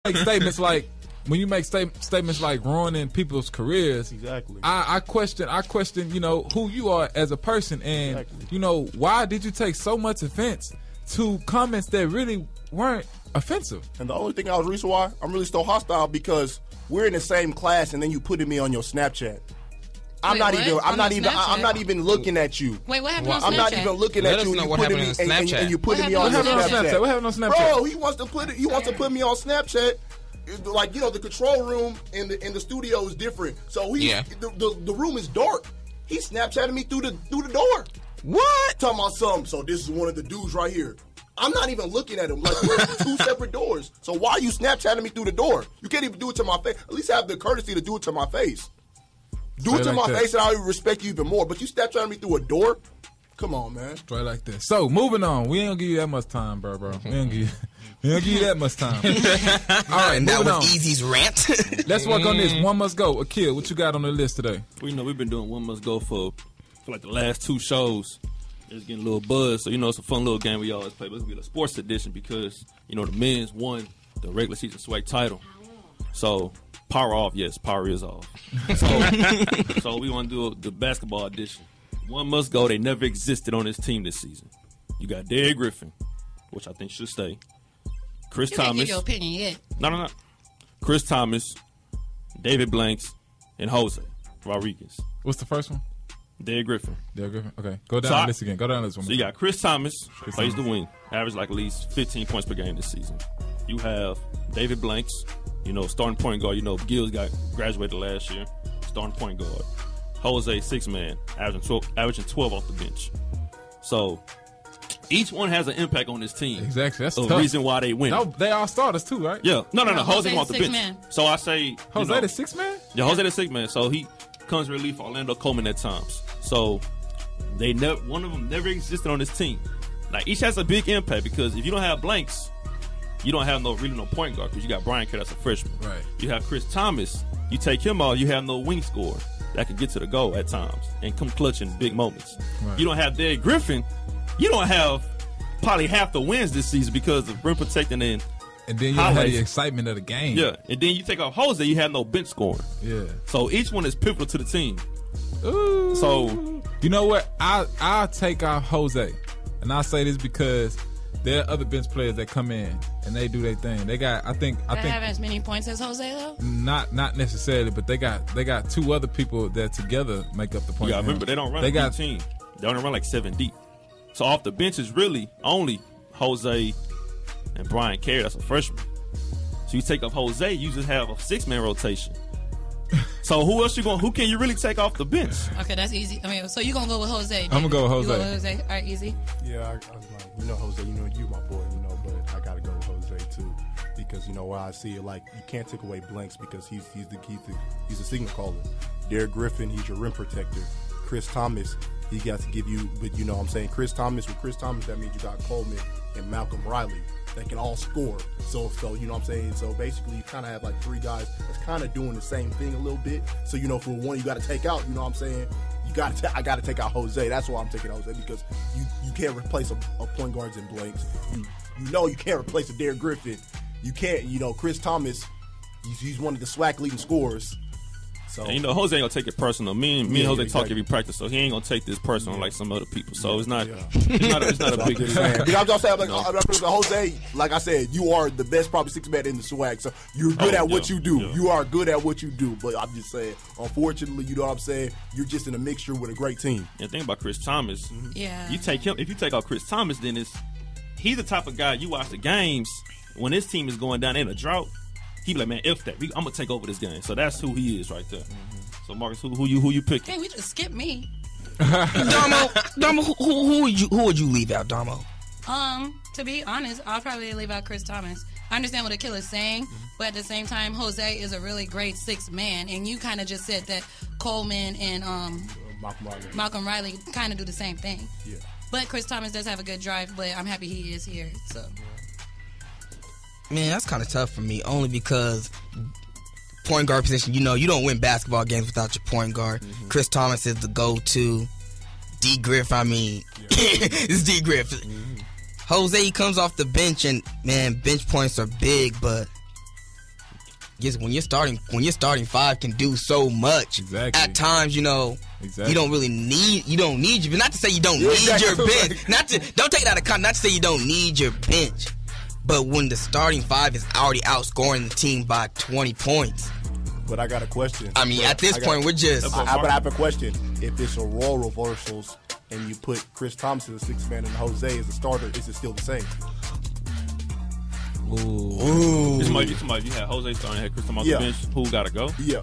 make statements like when you make statements like ruining people's careers, exactly. I question, you know, who you are as a person, and you know, why did you take so much offense to comments that really weren't offensive? And the only thing the reason why I'm really still hostile because we're in the same class, and then you putting me on your Snapchat. I'm not even looking at you. Wait, what happened on Snapchat? I'm not even looking at you. And you putting me on Snapchat. What happened on Snapchat? Bro, he wants to put me on Snapchat. Like, you know, the control room in the studio is different. So the room is dark. He Snapchatted me through the door. What? Talking about something. So this is one of the dudes right here. I'm not even looking at him. Like, we're two separate doors. So why are you Snapchatting me through the door? You can't even do it to my face. At least have the courtesy to do it to my face. Do it to my face and I'll respect you even more. But you Snapchatting me through a door? Come on, man. Straight like this. So, moving on. We ain't gonna give you that much time, bro. We ain't gonna give you that much time. All right, and that was Easy's rant. Let's work on this. One must go. Akil, what you got on the list today? Well, you know, we've been doing one must go for like the last two shows. It's getting a little buzz. So, you know, it's a fun little game we always play. But it's going to be a sports edition because, you know, the men's won the regular season swag title. So, power off, yes, power is off. So we want to do the basketball edition. One must go. They never existed on this team this season. You got Derek Griffin, which I think should stay. Chris Thomas. You can't give your opinion yet. No. Chris Thomas, David Blanks, and Jose Rodriguez. What's the first one? Derek Griffin. Okay. Go down this again. Go down this one. So you got Chris Thomas, plays the wing, averaged like at least 15 points per game this season. You have David Blanks, you know, starting point guard. You know, Gills graduated last year, starting point guard. Jose, 6-man, averaging 12 off the bench. So each one has an impact on this team. Exactly. That's the reason why they win. No, they all starters too, right? Yeah. No. Jose off the bench. Man. So I say Jose the 6-man? Yeah, Jose the 6-man. So he comes in relief for Orlando Coleman at times. So one of them never existed on this team. Like, each has a big impact because if you don't have Blanks, you don't have no point guard because you got Brian Kerr, that's a freshman. Right. You have Chris Thomas. You take him out, you have no wing scorer that can get to the goal at times and come clutch in big moments. Right. You don't have Derek Griffin. You don't have probably half the wins this season because of rim protecting and then you don't have the excitement of the game. Yeah, and then you take off Jose, you have no bench scoring. Yeah. So each one is pivotal to the team. Ooh. So you know what? I'll take off Jose, and I'll say this because there are other bench players that come in and they do their thing. They got, I think have as many points as Jose though. Not necessarily, but they got two other people that together make up the point. Yeah, remember they don't run a deep team. They only run like 7 deep. So off the bench is really only Jose and Brian Kerr. That's a freshman. So you take off Jose, you just have a 6-man rotation. So who can you really take off the bench? Okay, that's easy. I mean, so you're going to go with Jose. I'm going to go with Jose. You go with Jose. All right, easy. Yeah, I was like, you know, Jose, you know, you my boy, you know, but I got to go with Jose too. Because, you know, where I see it, like, you can't take away Blanks because he's the signal caller. Derek Griffin, he's your rim protector. Chris Thomas, he got to give you, but you know what I'm saying, Chris Thomas, that means you got Coleman and Malcolm Riley that can all score. So you know what I'm saying? So basically you kind of have like 3 guys that's kind of doing the same thing a little bit. So, you know, for one you got to take out, you know what I'm saying? I got to take out Jose. That's why I'm taking Jose because you can't replace a point guards in Blanks. You know you can't replace a Derek Griffin. You can't, you know, Chris Thomas, he's one of the SWAC leading scorers. So, and you know, Jose ain't gonna take it personal. Me and Jose talk every practice, so he ain't gonna take this personal like some other people. So it's not a big deal. I'm just saying, like, Jose, like I said, you are the best probably 6-man in the SWAC. So you're good at what you do. Yeah. You are good at what you do. But I'm just saying, unfortunately, you know what I'm saying, you're just in a mixture with a great team. And think about Chris Thomas. Yeah. You take him. If you take out Chris Thomas, then he's the type of guy you watch the games when his team is going down in a drought. He be like, man, F that. I'm gonna take over this game. So that's who he is right there. Mm-hmm. So Marcus, who you picking? Hey, we just skip me. Damo, who would you leave out, Damo? To be honest, I'll probably leave out Chris Thomas. I understand what Akil is saying, but at the same time, Jose is a really great 6-man, and you kind of just said that Coleman and Malcolm Riley kind of do the same thing. Yeah. But Chris Thomas does have a good drive, but I'm happy he is here. So. Man, that's kind of tough for me, only because point guard position, you know, you don't win basketball games without your point guard. Mm-hmm. Chris Thomas is the go-to. D. Griff, it's D. Griff. Mm-hmm. Jose, he comes off the bench, and, man, bench points are big, but just when you're starting five can do so much. Exactly. At times, you don't need your, not to say you don't need your bench. Don't take it out of context, not to say you don't need your bench. But when the starting five is already outscoring the team by 20 points. But I got a question. I mean, at this point, we're just... But I have a question. If it's a role reversals and you put Chris Thomas as a sixth man and Jose as a starter, is it still the same? Ooh. Somebody, you had Jose starting, had Chris Thomas on the bench. Who got to go? Yeah.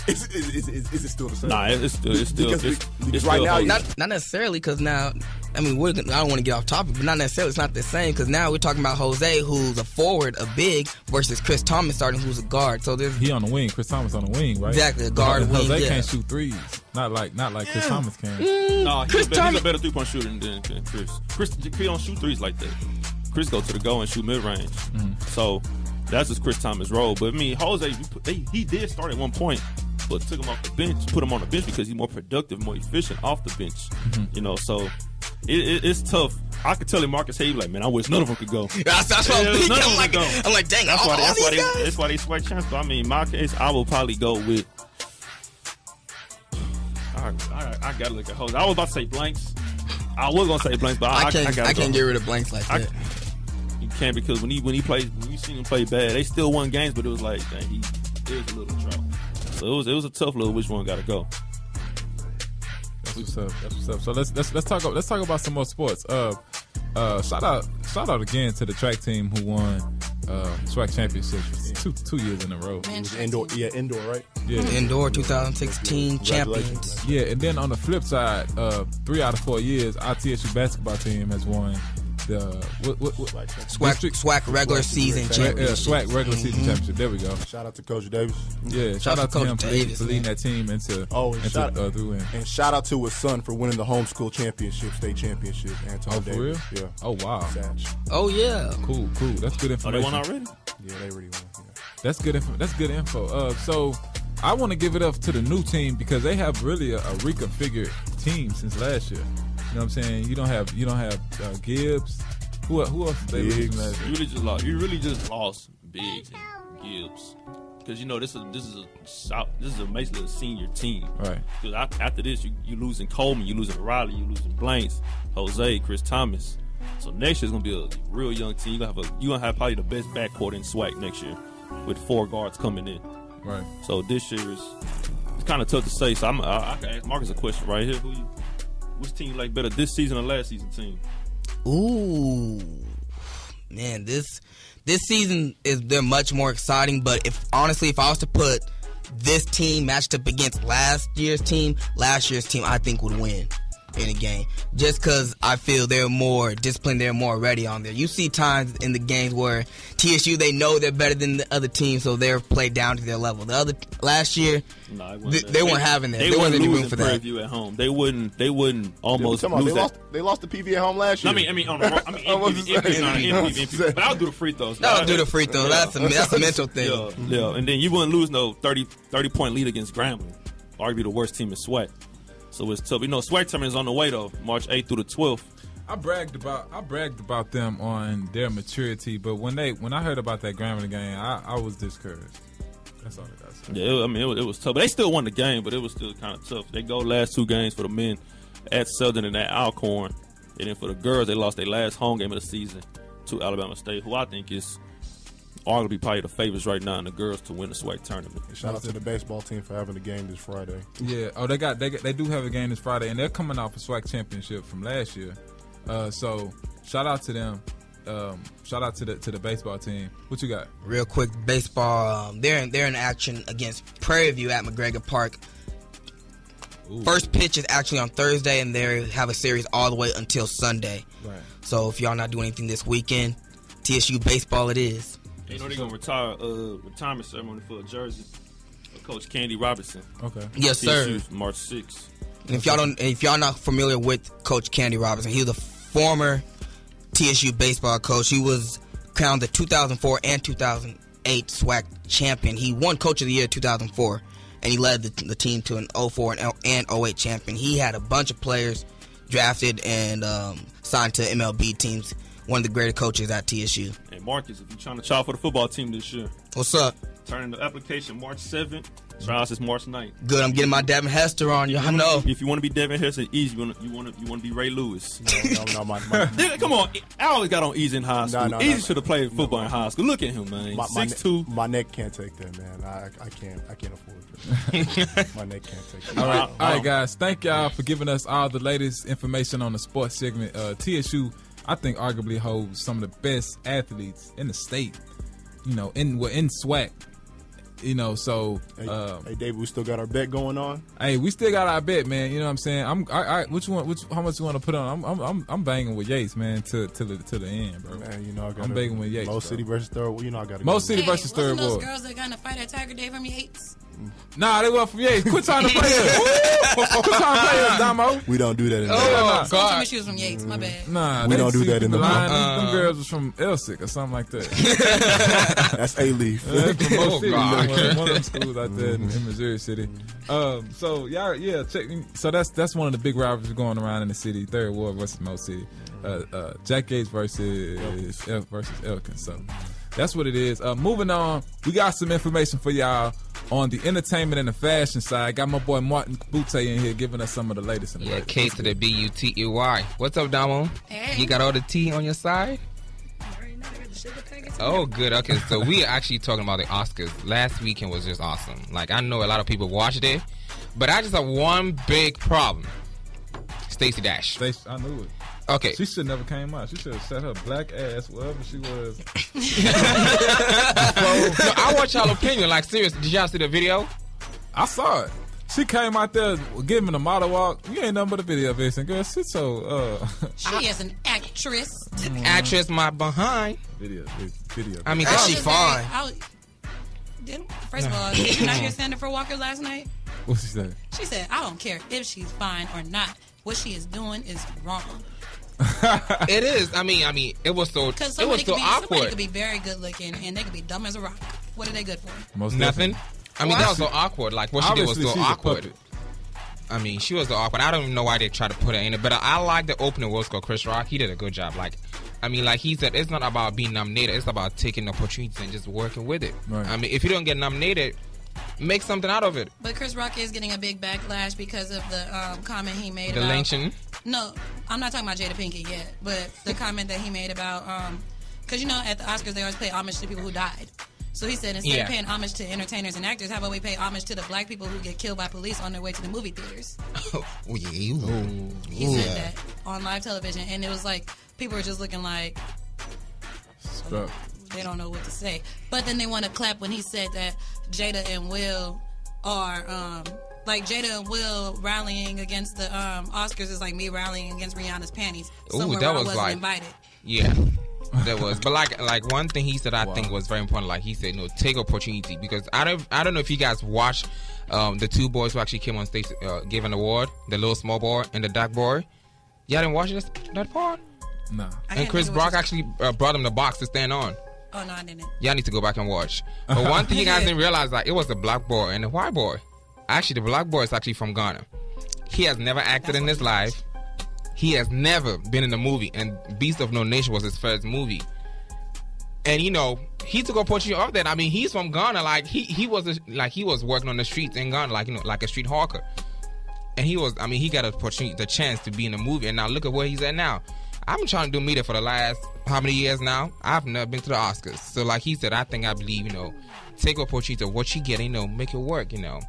Is it still the same? Nah, it's still because right now, not necessarily, because now, I mean, I don't want to get off topic, but not necessarily. It's not the same, because now we're talking about Jose, who's a forward, a big, versus Chris Thomas starting, who's a guard. So there's he on the wing. Chris Thomas on the wing, right? Exactly, a guard wing. Jose can't shoot threes. Not like Chris Thomas can. No, he's a better 3-point shooter than Chris. Chris don't shoot threes like that. Chris go to the goal and shoot mid range. So that's just Chris Thomas' role. But I mean, Jose, he did start at one point, but took him off the bench, put him on the bench because he's more productive, more efficient off the bench. So it's tough. I could tell him Marcus Hayes like, man, I wish none of them could go. That's what I'm thinking. I'm like, dang, that's why they swag champs. But I mean, in my case, I will probably go with. I gotta look at Jose. I was about to say blanks. I was gonna say blanks, but I can't get rid of blanks like that. You can't, because when you seen him play bad, they still won games, but it was like, dang, it was a little drought. So it was a tough little which one got to go. That's what's up. So let's talk about some more sports. Shout out again to the track team who won SWAC championships two years in a row. It was indoor, right? Yeah, indoor 2016 champions. Yeah, and then on the flip side, 3 out of 4 years, our TSU basketball team has won the SWAC regular season championship. SWAC regular season championship. There we go. Shout out to Coach Davis. Yeah, shout out to him for leading that team into through in. And shout out to his son for winning the homeschool state championship. Anton Davis. For real? Yeah. Oh wow. Satch. Oh yeah. Cool. That's good information. Oh, they won already? Yeah, they already won. Yeah. That's good info. So I want to give it up to the new team because they have really a reconfigured team since last year. You know what I'm saying? You don't have Gibbs. Who else did they lose last year? You really just lost Biggs and Gibbs, because this is basically a senior team. Right. Because after this, you losing Coleman, you losing Riley, you losing Blanks, Jose, Chris Thomas. So next year's gonna be a real young team. You're gonna have probably the best backcourt in SWAC next year, with 4 guards coming in. Right. So this year it's kind of tough to say. So I can ask Marcus a question right here. Which team you like better, this season or last season team? Ooh, man, this season they're much more exciting. But if I was to put this team matched up against last year's team, I think would win in a game, just because I feel they're more disciplined, they're more ready on there. You see times in the games where TSU, they know they're better than the other team, so they're played down to their level. Last year, they weren't having that. There wasn't any room for that. At home, they wouldn't almost lose that. They lost the PV at home last year. But I'll do the free throws. I'll do the free throws. That's a mental thing. Yeah, and then you wouldn't lose no 30-point lead against Grambling, arguably the worst team in SWAC. So it's tough. SWAC tournament is on the way though, March 8th through the 12th. I bragged about them on their maturity, but when I heard about that Grambling game, I was discouraged. That's all I got to say. Yeah, it was tough. But they still won the game, but it was still kind of tough. They go last 2 games for the men at Southern and at Alcorn, and then for the girls, they lost their last home game of the season to Alabama State, who I think is arguably probably the favorites right now in the girls to win the SWAC tournament. Shout out to the baseball team for having the game this Friday. Yeah. Oh, they do have a game this Friday, and they're coming off a SWAC championship from last year. So shout out to them. Shout out to the baseball team. What you got? Real quick, baseball. They're in action against Prairie View at McGregor Park. Ooh. First pitch is actually on Thursday, and they have a series all the way until Sunday. Right. So if y'all not doing anything this weekend, TSU baseball it is. They're gonna retire retirement ceremony for a jersey of Coach Candy Robinson. Okay. Yes, sir. March 6th. And if y'all not familiar with Coach Candy Robinson, he was a former TSU baseball coach. He was crowned the 2004 and 2008 SWAC champion. He won Coach of the Year 2004, and he led the team to an 04 and 08 champion. He had a bunch of players drafted and signed to MLB teams. One of the greatest coaches at TSU. Hey, Marcus, if you're trying to try for the football team this year. What's up? Turning the application March 7th. Trials is March 9th. Good, I'm getting my Devin Hester on you. I know. If you want to be Devin Hester, easy. You want to be Ray Lewis. No, Come on, I always got on Easy in high school. No, Easy should have played football in high school. Look at him, man. 6'2". My neck can't take that, man. I can't afford it. My neck can't take that. All right, guys. Thank y'all for giving us all the latest information on the sports segment. TSU, I think, arguably holds some of the best athletes in the state. You know, in SWAC. You know, so hey Dave, we still got our bet going on. Hey, we still got our bet, man. You know what I'm saying? How much you want to put on? I'm banging with Yates, man, to the end, bro. Man, you know I'm banging with Yates. Mo City versus Third. You know I got to. Mo City versus Third Ward. Those girls that gonna fight at Tiger Day from Yates. Nah, they were from Yates. Quit trying to play us. Quit trying to play us, Damo. We don't do that in the Oh, God. She was from Yates. My bad. Nah, we don't do that in the line. Them girls was from Elsick or something like that. That's A-Leaf. From Mo City, one of them schools out there in Missouri City. So y'all, check. So that's one of the big rivalries going around in the city. Third Ward versus Mo City. Jack Gates versus Elkins. So that's what it is. Moving on, we got some information for y'all on the entertainment and the fashion side. Got my boy Martin Butte in here giving us some of the latest. Yeah, K to the B-U-T-E-Y. What's up, Damo? Hey. You got all the T on your side? Oh, good. Okay, so we are actually talking about the Oscars. Last weekend was just awesome. Like, I know a lot of people watched it, but I just have one big problem. Stacey Dash. I knew it. Okay. She should never came out. She should have set her black ass wherever she was. No, I want y'all opinion. Like, serious. Did y'all see the video? I saw it. She came out there giving a model walk. You ain't nothing but a video, Vincent. Girl, she's so... She is an actress. Actress, my behind. Video. I mean, She fine. First of all, did you not hear Sandra Walker last night? What she said? She said, I don't care if she's fine or not. What she is doing is wrong. It is. I mean, it was so awkward. Somebody could be very good looking and they could be dumb as a rock. What are they good for? Most nothing. Definitely. I mean, that was so awkward. Like, what she did was so awkward. A I mean, she was so awkward. I don't even know why they try to put her in it. But I like the opening words called Chris Rock. He did a good job. Like, I mean, like he said, it's not about being nominated. It's about taking opportunities and just working with it. Right. I mean, if you don't get nominated, make something out of it. But Chris Rock is getting a big backlash because of the comment he made the about... lynching? No, I'm not talking about Jada Pinkett yet. But the comment that he made about... Because, you know, at the Oscars, they always pay homage to people who died. So he said, instead of paying homage to entertainers and actors, how about we pay homage to the black people who get killed by police on their way to the movie theaters? He said that on live television, and it was like, people were just looking like, they don't know what to say. But then they want to clap when he said that Jada and Will are, like Jada and Will rallying against the Oscars is like me rallying against Rihanna's panties. Somewhere that where was I wasn't invited. Yeah. That was, but like one thing he said I think was very important. Like he said, take opportunity, because I don't know if you guys watched the two boys who actually came on stage, gave an award, the little small boy and the dark boy. Y'all didn't watch that part? No. And Chris Brock actually brought him the box to stand on. Oh no, I didn't. Y'all need to go back and watch. But one thing you guys didn't realize, like it was the black boy and the white boy. Actually, the black boy is actually from Ghana. He has never acted in his life. He has never been in a movie, and Beast of No Nation was his first movie. And you know, he took opportunity of that. I mean, he's from Ghana. Like he was working on the streets in Ghana, like, you know, like a street hawker. And he got an opportunity, the chance to be in a movie. And now look at where he's at now. I've been trying to do media for the last how many years now? I've never been to the Oscars. So like he said, I believe, you know, take opportunity of what you get, you know, make it work, you know.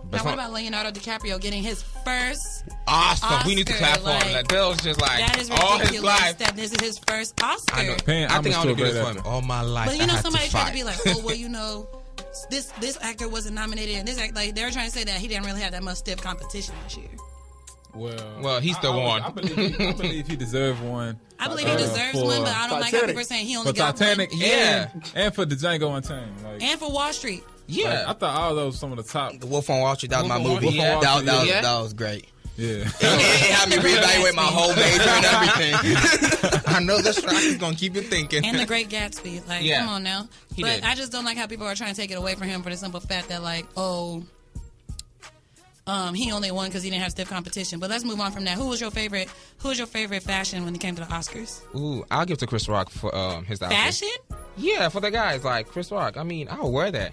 But now, what about Leonardo DiCaprio getting his first Oscar? We need to clap for him. Like, that was just like that is all his life. That this is his first Oscar. I know. I think I want to do this for him all my life. But you know, somebody tried to be like, oh, well, you know, this actor wasn't nominated, and this act, like they were trying to say that he didn't really have that much stiff competition this year. Well, he still won. I believe he deserved one. I believe he deserves one, but I don't like how people are saying he only got Titanic, one. Yeah, and for the Django Unchained, like, and for Wall Street. Yeah, like, I thought all those some of the top. The Wolf on Wall Street, that was my movie. That was great. Yeah, it had me reevaluate my whole major and everything. I know this track is gonna keep you thinking. And The Great Gatsby, like, come on now. He but did. I just don't like how people are trying to take it away from him for the simple fact that, like, he only won because he didn't have stiff competition. But let's move on from that. Who was your favorite fashion when it came to the Oscars? Ooh, I'll give it to Chris Rock for his outfit. Fashion? Yeah, for the guys like Chris Rock. I mean, I'll wear that.